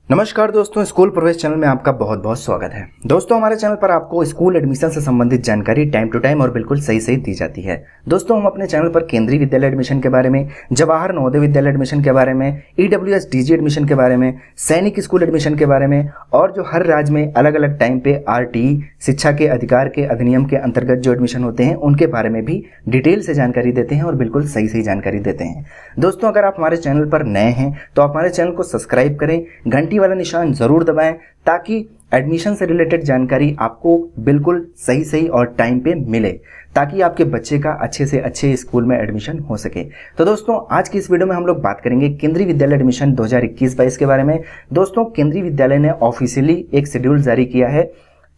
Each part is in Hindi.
नमस्कार दोस्तों, स्कूल प्रवेश चैनल में आपका बहुत बहुत स्वागत है। दोस्तों, हमारे चैनल पर आपको स्कूल एडमिशन से संबंधित जानकारी टाइम टू टाइम और बिल्कुल सही सही दी जाती है। दोस्तों, हम अपने चैनल पर केंद्रीय विद्यालय एडमिशन के बारे में, जवाहर नवोदय विद्यालय एडमिशन के बारे में, EWS DG एडमिशन के बारे में, सैनिक स्कूल एडमिशन के बारे में और जो हर राज्य में अलग अलग टाइम पे RTE शिक्षा के अधिकार के अधिनियम के अंतर्गत जो एडमिशन होते हैं उनके बारे में भी डिटेल से जानकारी देते हैं और बिल्कुल सही सही जानकारी देते हैं। दोस्तों, अगर आप हमारे चैनल पर नए हैं तो आप हमारे चैनल को सब्सक्राइब करें, घंटी वाला निशान जरूर दबाएं ताकि एडमिशन से रिलेटेड जानकारी आपको बिल्कुल सही सही और टाइम पे मिले, ताकि आपके बच्चे का अच्छे से अच्छे स्कूल में एडमिशन हो सके। तो दोस्तों, आज की इस वीडियो में हम लोग बात करेंगे केंद्रीय विद्यालय एडमिशन 2021-22 के बारे में। दोस्तों, केंद्रीय विद्यालय ने ऑफिशियली एक शेड्यूल जारी किया है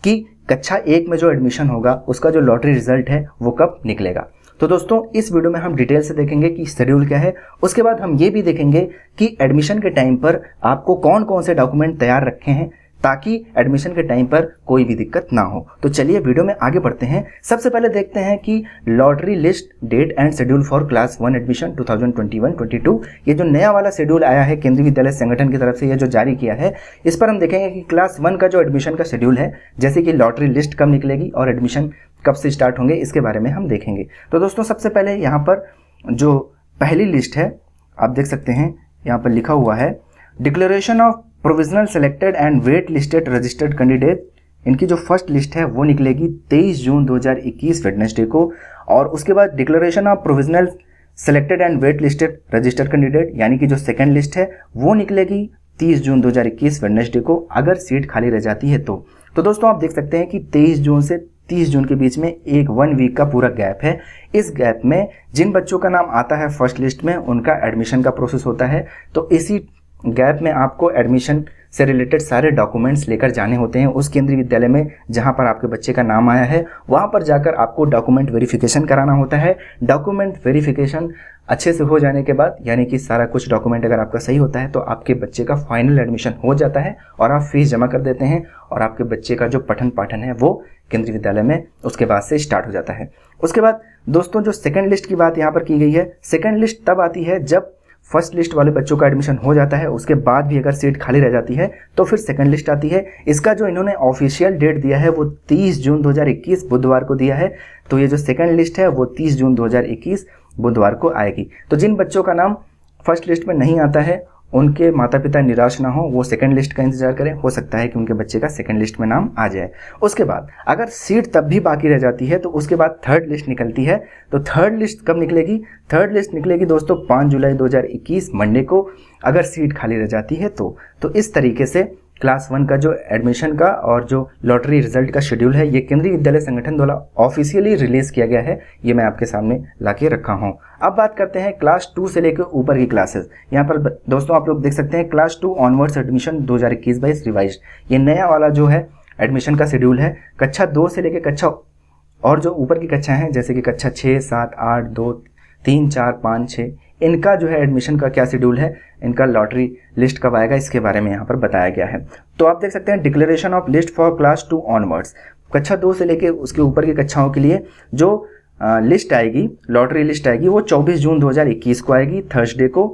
कि कक्षा 1 में जो एडमिशन होगा उसका जो लॉटरी रिजल्ट है वो कब निकलेगा। तो दोस्तों, इस वीडियो में हम डिटेल से देखेंगे कि शेड्यूल क्या है। उसके बाद हम ये भी देखेंगे कि एडमिशन के टाइम पर आपको कौन कौन से डॉक्यूमेंट तैयार रखे हैं ताकि एडमिशन के टाइम पर कोई भी दिक्कत ना हो। तो चलिए वीडियो में आगे बढ़ते हैं। सबसे पहले देखते हैं कि lottery list, date and schedule for class 1 admission 2021-22। ये जो नया वाला शेड्यूल आया है केंद्रीय विद्यालय संगठन की तरफ से, ये जो जारी किया है, इस पर हम देखेंगे कि क्लास 1 का जो एडमिशन का शेड्यूल है, जैसे कि लॉटरी लिस्ट कब निकलेगी और एडमिशन कब से स्टार्ट होंगे, इसके बारे में हम देखेंगे। तो दोस्तों, सबसे पहले यहाँ पर जो पहली लिस्ट है आप देख सकते हैं, यहाँ पर लिखा हुआ है declaration of provisional selected and wait listed registered candidate. इनकी जो फर्स्ट लिस्ट है वो निकलेगी 23 जून 2021 वेडनेसडे को, और उसके बाद declaration of provisional selected and wait listed registered candidate यानी कि जो सेकंड लिस्ट है वो निकलेगी 30 जून 2021 वेडनेसडे को, अगर सीट खाली रह जाती है तो। दोस्तों, आप देख सकते हैं कि 23 जून से 30 जून के बीच में एक 1 वीक का पूरा गैप है। इस गैप में जिन बच्चों का नाम आता है फर्स्ट लिस्ट में उनका एडमिशन का प्रोसेस होता है। तो इसी गैप में आपको एडमिशन से रिलेटेड सारे डॉक्यूमेंट्स लेकर जाने होते हैं उस केंद्रीय विद्यालय में जहां पर आपके बच्चे का नाम आया है। वहां पर जाकर आपको डॉक्यूमेंट वेरिफिकेशन कराना होता है। डॉक्यूमेंट वेरिफिकेशन अच्छे से हो जाने के बाद, यानी कि सारा कुछ डॉक्यूमेंट अगर आपका सही होता है, तो आपके बच्चे का फाइनल एडमिशन हो जाता है और आप फीस जमा कर देते हैं और आपके बच्चे का जो पठन पाठन है वो केंद्रीय विद्यालय में उसके बाद से स्टार्ट हो जाता है। उसके बाद दोस्तों, जो सेकंड लिस्ट की बात यहाँ पर की गई है, सेकंड लिस्ट तब आती है जब फर्स्ट लिस्ट वाले बच्चों का एडमिशन हो जाता है, उसके बाद भी अगर सीट खाली रह जाती है तो फिर सेकंड लिस्ट आती है। इसका जो इन्होंने ऑफिशियल डेट दिया है वो 30 जून 2021 बुधवार को दिया है। तो ये जो सेकंड लिस्ट है वो 30 जून 2021 बुधवार को आएगी। तो जिन बच्चों का नाम फर्स्ट लिस्ट में नहीं आता है, उनके माता पिता निराश ना हो, वो सेकंड लिस्ट का इंतजार करें। हो सकता है कि उनके बच्चे का सेकंड लिस्ट में नाम आ जाए। उसके बाद अगर सीट तब भी बाकी रह जाती है तो उसके बाद थर्ड लिस्ट निकलती है। तो थर्ड लिस्ट कब निकलेगी? थर्ड लिस्ट निकलेगी दोस्तों 5 जुलाई 2021 मंडे को, अगर सीट खाली रह जाती है तो इस तरीके से क्लास 1 का जो एडमिशन का और जो लॉटरी रिजल्ट का शेड्यूल है, ये केंद्रीय विद्यालय संगठन द्वारा ऑफिशियली रिलीज किया गया है। ये मैं आपके सामने लाके रखा हूँ। अब बात करते हैं क्लास 2 से लेकर ऊपर की क्लासेस। यहाँ पर दोस्तों आप लोग देख सकते हैं क्लास 2 ऑनवर्ड्स एडमिशन 2021-22 रिवाइज्ड। ये नया वाला जो है एडमिशन का शेड्यूल है। कक्षा 2 से लेकर कक्षा और जो ऊपर की कक्षा हैं, जैसे कि कक्षा 6, 7, 8, 2, 3, 4, 5, 6, इनका जो है एडमिशन का क्या शेड्यूल है, इनका लॉटरी लिस्ट कब आएगा, इसके बारे में यहाँ पर बताया गया है। तो आप देख सकते हैं declaration of list for class 2 onwards, कक्षा 2 से लेके उसके ऊपर की कक्षाओं के लिए जो लिस्ट आएगी, लॉटरी लिस्ट आएगी, वो 24 जून 2021 को आएगी, थर्सडे को।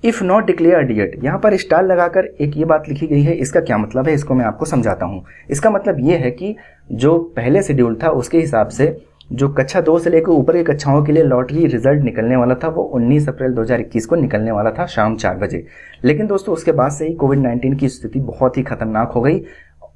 इफ़ नॉट डिक्लेयर्ड येट, यहाँ पर स्टार लगाकर एक ये बात लिखी गई है। इसका क्या मतलब है, इसको मैं आपको समझाता हूँ। इसका मतलब ये है कि जो पहले शेड्यूल था उसके हिसाब से जो कक्षा 2 से लेकर ऊपर की कक्षाओं के लिए लॉटरी रिजल्ट निकलने वाला था वो 19 अप्रैल 2021 को निकलने वाला था शाम 4 बजे। लेकिन दोस्तों, उसके बाद से ही कोविड-19 की स्थिति बहुत ही खतरनाक हो गई।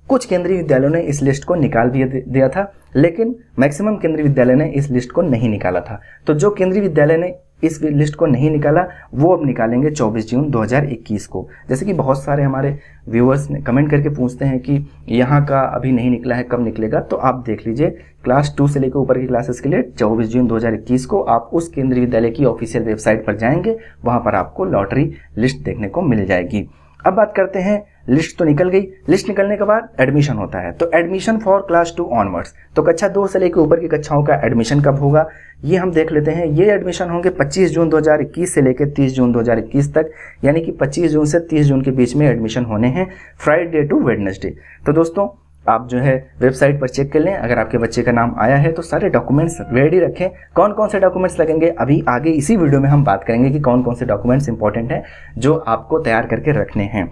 कुछ केंद्रीय विद्यालयों ने इस लिस्ट को निकाल भी दिया था, लेकिन मैक्सिमम केंद्रीय विद्यालय ने इस लिस्ट को नहीं निकाला था। तो जो केंद्रीय विद्यालय ने इस लिस्ट को नहीं निकाला वो अब निकालेंगे 24 जून 2021 को। जैसे कि बहुत सारे हमारे व्यूअर्स ने कमेंट करके पूछते हैं कि यहाँ का अभी नहीं निकला है, कब निकलेगा। तो आप देख लीजिए, क्लास 2 से लेकर ऊपर की क्लासेस के लिए 24 जून 2021 को आप उस केंद्रीय विद्यालय की ऑफिशियल वेबसाइट पर जाएंगे, वहाँ पर आपको लॉटरी लिस्ट देखने को मिल जाएगी। अब बात करते हैं, लिस्ट तो निकल गई, लिस्ट निकलने के बाद एडमिशन होता है। तो एडमिशन फॉर क्लास 2 ऑनवर्ड्स, तो कक्षा 2 से लेकर ऊपर की कक्षाओं का एडमिशन कब होगा ये हम देख लेते हैं। ये एडमिशन होंगे 25 जून 2021 से लेकर 30 जून 2021 तक, यानी कि 25 जून से 30 जून के बीच में एडमिशन होने हैं, फ्राइडे टू वेडनेसडे। तो दोस्तों, आप जो है वेबसाइट पर चेक कर लें, अगर आपके बच्चे का नाम आया है तो सारे डॉक्यूमेंट्स रेडी रखें। कौन कौन से डॉक्यूमेंट्स लगेंगे अभी आगे इसी वीडियो में हम बात करेंगे कि कौन कौन से डॉक्यूमेंट्स इंपॉर्टेंट हैं जो आपको तैयार करके रखने हैं।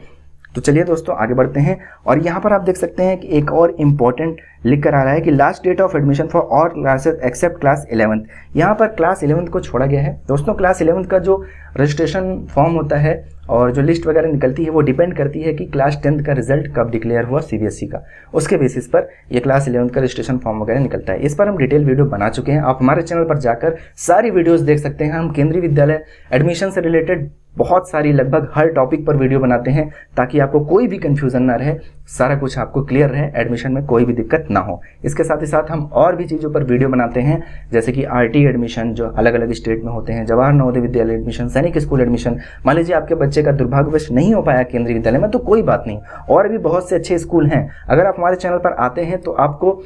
तो चलिए दोस्तों आगे बढ़ते हैं। और यहाँ पर आप देख सकते हैं कि एक और इम्पॉर्टेंट लिख कर आ रहा है कि last date of admission for all classes except class 11th। यहाँ पर क्लास 11th को छोड़ा गया है। दोस्तों क्लास 11th का जो रजिस्ट्रेशन फॉर्म होता है और जो लिस्ट वगैरह निकलती है वो डिपेंड करती है कि क्लास 10th का रिजल्ट कब डिक्लेयर हुआ सीबीएसई का, उसके बेसिस पर ये क्लास 11th का रजिस्ट्रेशन फॉर्म वगैरह निकलता है। इस पर हम डिटेल वीडियो बना चुके हैं, आप हमारे चैनल पर जाकर सारी वीडियोस देख सकते हैं। हम केंद्रीय विद्यालय एडमिशन से रिलेटेड बहुत सारी लगभग हर टॉपिक पर वीडियो बनाते हैं ताकि आपको कोई भी कंफ्यूजन ना रहे, सारा कुछ आपको क्लियर रहे, एडमिशन में कोई भी दिक्कत ना हो। इसके साथ ही साथ हम और भी चीज़ों पर वीडियो बनाते हैं, जैसे कि आरटी एडमिशन जो अलग अलग स्टेट में होते हैं, जवाहर नवोदय विद्यालय एडमिशन, सैनिक स्कूल एडमिशन। मान लीजिए आपके बच्चे का दुर्भाग्यवश नहीं हो पाया केंद्रीय विद्यालय में तो कोई बात नहीं, और भी बहुत से अच्छे स्कूल हैं। अगर आप हमारे चैनल पर आते हैं तो आपको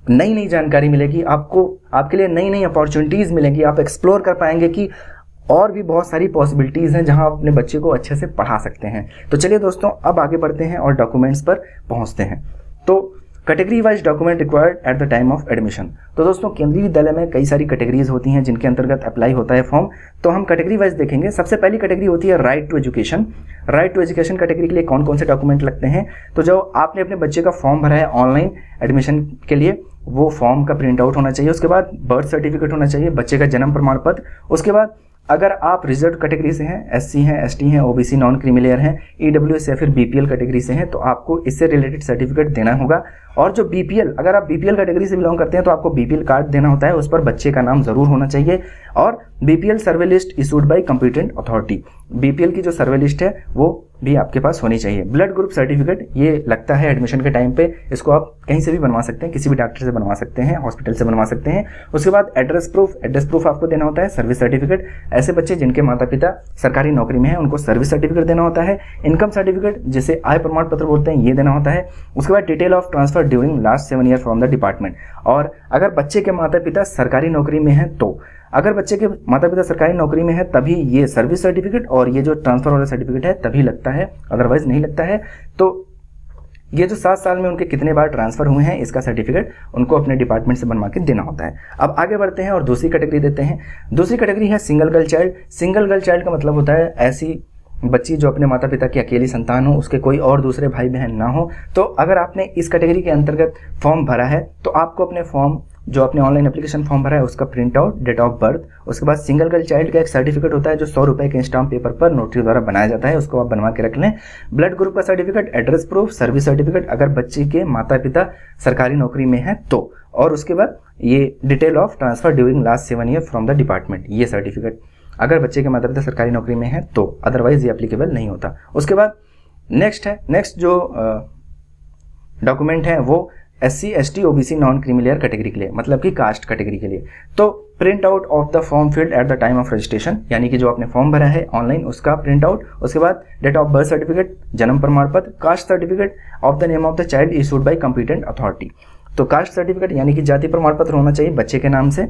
नई नई जानकारी मिलेगी, आपके लिए नई नई अपॉर्चुनिटीज़ मिलेंगी, आप एक्सप्लोर कर पाएंगे कि और भी बहुत सारी पॉसिबिलिटीज़ हैं जहां आप अपने बच्चे को अच्छे से पढ़ा सकते हैं। तो चलिए दोस्तों अब आगे बढ़ते हैं और डॉक्यूमेंट्स पर पहुंचते हैं। तो category wise document required at the time of admission. तो दोस्तों केंद्रीय विद्यालय में कई सारी कैटेगरीज होती हैं जिनके अंतर्गत अप्लाई होता है फॉर्म, तो हम कैटेगरी वाइज देखेंगे। सबसे पहली कैटेगरी होती है right to education. Right to education category के लिए कौन कौन से डॉक्यूमेंट लगते हैं? तो जो आपने अपने बच्चे का फॉर्म भरा है ऑनलाइन एडमिशन के लिए, वो फॉर्म का प्रिंट आउट होना चाहिए। उसके बाद बर्थ सर्टिफिकेट होना चाहिए, बच्चे का जन्म प्रमाण पत्र। उसके बाद अगर आप रिजर्व कैटेगरी से हैं, एससी हैं, एसटी हैं, ओबीसी नॉन क्रीमिलेयर हैं, ईडब्ल्यूएस या फिर बीपीएल कैटेगरी से हैं, तो आपको इससे रिलेटेड सर्टिफिकेट देना होगा। और जो बीपीएल, अगर आप बीपीएल कैटेगरी से बिलोंग करते हैं तो आपको बीपीएल कार्ड देना होता है, उस पर बच्चे का नाम जरूर होना चाहिए। और BPL survey list issued by competent authority, BPL की जो सर्वे लिस्ट है वो भी आपके पास होनी चाहिए। ब्लड ग्रुप सर्टिफिकेट ये लगता है एडमिशन के टाइम पे, इसको आप कहीं से भी बनवा सकते हैं, किसी भी डॉक्टर से बनवा सकते हैं, हॉस्पिटल से बनवा सकते हैं। उसके बाद एड्रेस प्रूफ आपको देना होता है। सर्विस सर्टिफिकेट, ऐसे बच्चे जिनके माता पिता सरकारी नौकरी में हैं उनको सर्विस सर्टिफिकेट देना होता है। इनकम सर्टिफिकेट जिसे आय प्रमाण पत्र बोलते हैं, ये देना होता है। उसके बाद detail of transfer during last 7 year from the department. और अगर बच्चे के माता पिता सरकारी नौकरी में हैं तो, अगर बच्चे के माता पिता सरकारी नौकरी में है तभी ये सर्विस सर्टिफिकेट और ये जो ट्रांसफर वाला सर्टिफिकेट है तभी लगता है, अदरवाइज नहीं लगता है। तो ये जो 7 साल में उनके कितने बार ट्रांसफर हुए हैं इसका सर्टिफिकेट उनको अपने डिपार्टमेंट से बनवा के देना होता है। अब आगे बढ़ते हैं और दूसरी कैटेगरी देते हैं। दूसरी कैटेगरी है single girl child. Single girl child का मतलब होता है ऐसी बच्ची जो अपने माता पिता की अकेली संतान हो, उसके कोई और दूसरे भाई बहन ना हो। तो अगर आपने इस कैटेगरी के अंतर्गत फॉर्म भरा है तो आपको अपने फॉर्म जो आपने ऑनलाइन एप्लीकेशन फॉर्म भरा है उसका print out, date of birth, उसके बाद सिंगल गर्ल चाइल्ड का एक सर्टिफिकेट होता है जो 100 रुपये के स्टाम्प पेपर पर नोटरी द्वारा बनाया जाता है, उसको आप बनवा के रख लें। ब्लड ग्रुप का certificate, address proof, service certificate अगर बच्चे के माता पिता सरकारी नौकरी में है तो, और उसके बाद ये detail of transfer during last 7 year from the department, ये सर्टिफिकेट अगर बच्चे के माता पिता सरकारी नौकरी में है तो, अदरवाइज ये एप्लीकेबल नहीं होता। उसके बाद नेक्स्ट जो डॉक्यूमेंट है वो SC, ST, OBC non creamy layer category के लिए, मतलब कि कास्ट कैटेगरी के लिए। तो print out of the form field at the time of registration, यानी कि जो आपने फॉर्म भरा है ऑनलाइन उसका प्रिंट आउट। उसके बाद डेट ऑफ बर्थ सर्टिफिकेट, जन्म प्रमाण पत्र, caste certificate of the name of the child issued by competent authority. तो कास्ट सर्टिफिकेट यानी कि जाति प्रमाण पत्र होना चाहिए बच्चे के नाम से।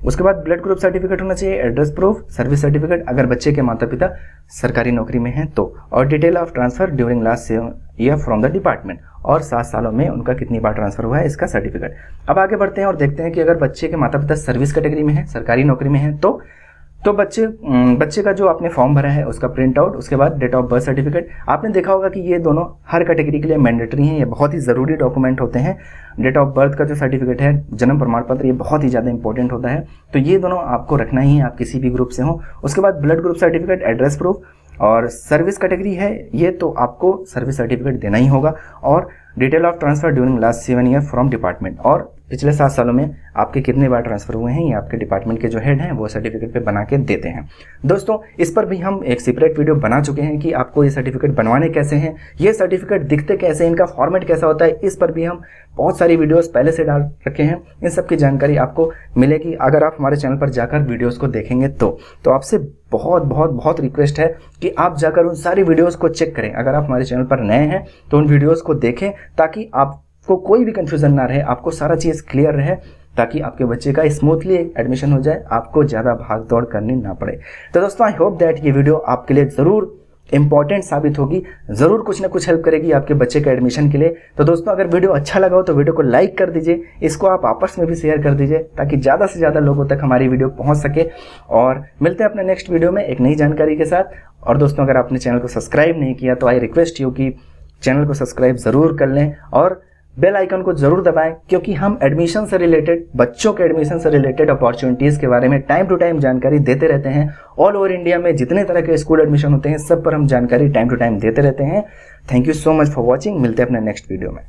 उसके बाद ब्लड ग्रुप सर्टिफिकेट होना चाहिए, एड्रेस प्रूफ, सर्विस सर्टिफिकेट अगर बच्चे के माता पिता सरकारी नौकरी में हैं तो, और detail of transfer during last year from the department, और 7 सालों में उनका कितनी बार ट्रांसफर हुआ है इसका सर्टिफिकेट। अब आगे बढ़ते हैं और देखते हैं कि अगर बच्चे के माता पिता सर्विस कैटेगरी में है, सरकारी नौकरी में है तो बच्चे का जो आपने फॉर्म भरा है उसका प्रिंट आउट, उसके बाद डेट ऑफ बर्थ सर्टिफिकेट। आपने देखा होगा कि ये दोनों हर कैटेगरी के लिए मैंडेटरी हैं, ये बहुत ही ज़रूरी डॉक्यूमेंट होते हैं। डेट ऑफ बर्थ का जो सर्टिफिकेट है, जन्म प्रमाण पत्र, ये बहुत ही ज़्यादा इंपॉर्टेंट होता है, तो ये दोनों आपको रखना ही है, आप किसी भी ग्रुप से हो। उसके बाद blood group certificate, address proof, और सर्विस कैटेगरी है ये तो आपको सर्विस सर्टिफिकेट देना ही होगा। और detail of transfer during last 7 year from department, और पिछले 7 सालों में आपके कितने बार ट्रांसफर हुए हैं ये आपके डिपार्टमेंट के जो हेड हैं वो सर्टिफिकेट पे बना के देते हैं। दोस्तों इस पर भी हम एक सेपरेट वीडियो बना चुके हैं कि आपको ये सर्टिफिकेट बनवाने कैसे हैं, ये सर्टिफिकेट दिखते कैसे हैं, इनका फॉर्मेट कैसा होता है, इस पर भी हम बहुत सारी वीडियोस पहले से डाल रखे हैं। इन सब की जानकारी आपको मिलेगी अगर आप हमारे चैनल पर जाकर वीडियोस को देखेंगे तो आपसे बहुत रिक्वेस्ट है कि आप जाकर उन सारी वीडियोस को चेक करें। अगर आप हमारे चैनल पर नए हैं तो उन वीडियोस को देखें ताकि आपको कोई भी कंफ्यूजन ना रहे, आपको सारा चीज़ क्लियर रहे, ताकि आपके बच्चे का स्मूथली एडमिशन हो जाए, आपको ज़्यादा भाग दौड़ करनी ना पड़े। तो दोस्तों आई होप दैट ये वीडियो आपके लिए ज़रूर इंपॉर्टेंट साबित होगी, ज़रूर कुछ ना कुछ हेल्प करेगी आपके बच्चे के एडमिशन के लिए। तो दोस्तों अगर वीडियो अच्छा लगा हो तो वीडियो को लाइक कर दीजिए, इसको आप आपस में भी शेयर कर दीजिए ताकि ज़्यादा से ज़्यादा लोगों तक हमारी वीडियो पहुंच सके। और मिलते हैं अपने नेक्स्ट वीडियो में एक नई जानकारी के साथ। और दोस्तों अगर आपने चैनल को सब्सक्राइब नहीं किया तो आई रिक्वेस्ट यू कि चैनल को सब्सक्राइब ज़रूर कर लें और बेल आइकन को ज़रूर दबाएं, क्योंकि हम एडमिशन से रिलेटेड, बच्चों के एडमिशन से रिलेटेड अपॉर्चुनिटीज़ के बारे में टाइम टू टाइम जानकारी देते रहते हैं। ऑल ओवर इंडिया में जितने तरह के स्कूल एडमिशन होते हैं सब पर हम जानकारी टाइम टू टाइम देते रहते हैं। Thank you so much for watching. मिलते हैं अपने नेक्स्ट वीडियो में।